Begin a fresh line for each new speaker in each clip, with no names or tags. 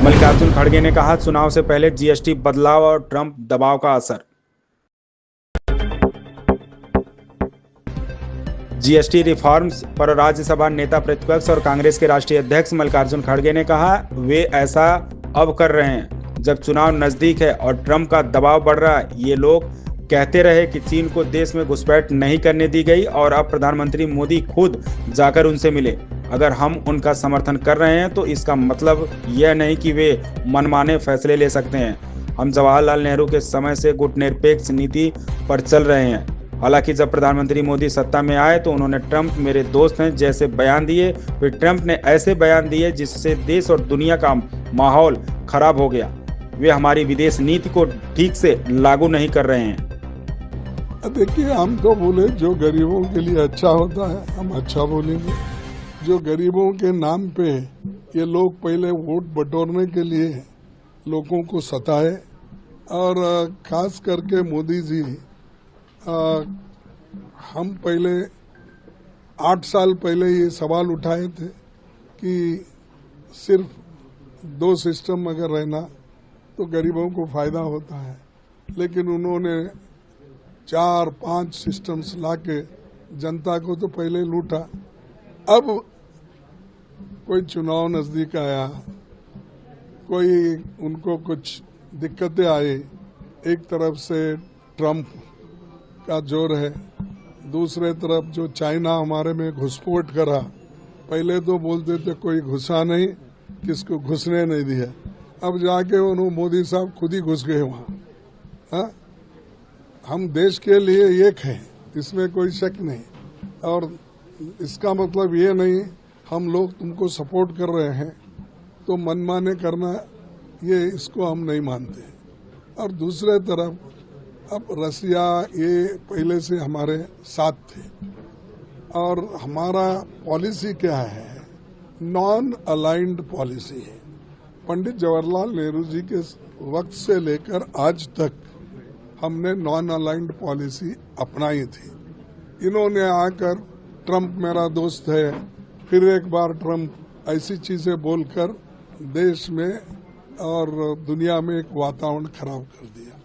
मल्लिकार्जुन खड़गे ने कहा, चुनाव से पहले जीएसटी बदलाव और ट्रंप दबाव का असर। जीएसटी रिफॉर्म्स पर राज्यसभा नेता प्रतिपक्ष और कांग्रेस के राष्ट्रीय अध्यक्ष मल्लिकार्जुन खड़गे ने कहा, वे ऐसा अब कर रहे हैं जब चुनाव नजदीक है और ट्रंप का दबाव बढ़ रहा है। ये लोग कहते रहे कि चीन को देश में घुसपैठ नहीं करने दी गई और अब प्रधानमंत्री मोदी खुद जाकर उनसे मिले। अगर हम उनका समर्थन कर रहे हैं तो इसका मतलब यह नहीं कि वे मनमाने फैसले ले सकते हैं। हम जवाहरलाल नेहरू के समय से गुटनिरपेक्ष नीति पर चल रहे हैं। हालांकि जब प्रधानमंत्री मोदी सत्ता में आए तो उन्होंने ट्रंप मेरे दोस्त हैं जैसे बयान दिए। फिर ट्रंप ने ऐसे बयान दिए जिससे देश और दुनिया का माहौल खराब हो गया। वे हमारी विदेश नीति को ठीक से लागू नहीं कर रहे हैं।
देखिए, हम तो बोले जो गरीबों के लिए अच्छा होता है हम अच्छा बोलेंगे। जो गरीबों के नाम पे ये लोग पहले वोट बटोरने के लिए लोगों को सताए, और खास करके मोदी जी, हम पहले 8 साल पहले ये सवाल उठाए थे कि सिर्फ 2 सिस्टम अगर रहना तो गरीबों को फायदा होता है, लेकिन उन्होंने 4-5 सिस्टम्स लाके जनता को तो पहले लूटा। अब कोई चुनाव नजदीक आया, कोई उनको कुछ दिक्कतें आई, एक तरफ से ट्रंप का जोर है, दूसरे तरफ जो चाइना हमारे में घुसपैठ करा। पहले तो बोलते थे कोई घुसा नहीं, किसको घुसने नहीं दिया, अब जाके उन्होंने मोदी साहब खुद ही घुस गए वहां। हम देश के लिए एक हैं, इसमें कोई शक नहीं, और इसका मतलब ये नहीं हम लोग तुमको सपोर्ट कर रहे हैं तो मनमाने करना, ये इसको हम नहीं मानते। और दूसरे तरफ अब रसिया ये पहले से हमारे साथ थे, और हमारा पॉलिसी क्या है, नॉन अलाइंड पॉलिसी है। पंडित जवाहरलाल नेहरू जी के वक्त से लेकर आज तक हमने नॉन अलाइंड पॉलिसी अपनाई थी। इन्होंने आकर ट्रंप मेरा दोस्त है, फिर एक बार ट्रंप ऐसी चीजें बोलकर देश में और दुनिया में एक वातावरण खराब कर दिया।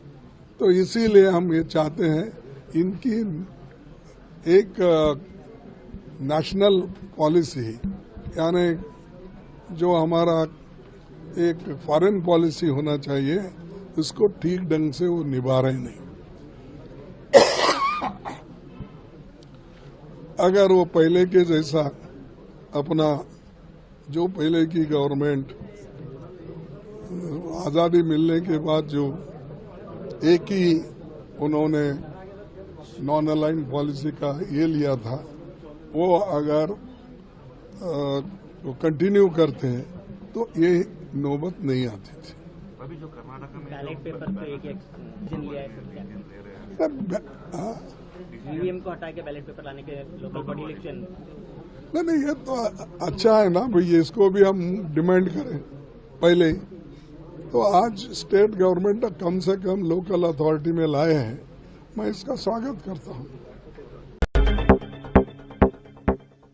तो इसीलिए हम ये चाहते हैं इनकी एक नेशनल पॉलिसी, यानी जो हमारा एक फॉरेन पॉलिसी होना चाहिए, इसको ठीक ढंग से वो निभा रहे नहीं। अगर वो पहले के जैसा अपना, जो पहले की गवर्नमेंट आजादी मिलने के बाद जो एक ही उन्होंने नॉन अलाइंड पॉलिसी का ये लिया था, वो अगर वो कंटिन्यू करते हैं तो ये नौबत नहीं आती थी।
अभी जो कर्नाटक में बैलेट पेपर पे एक एक्शन लिया है, ईवीएम को हटा के बैलेट पेपर लाने के लोकल बॉडी इलेक्शन।
नहीं, ये तो अच्छा है ना भाई, इसको भी हम डिमांड करें पहले ही। तो आज स्टेट गवर्नमेंट कम से कम लोकल अथॉरिटी में लाए हैं, मैं इसका स्वागत करता हूँ।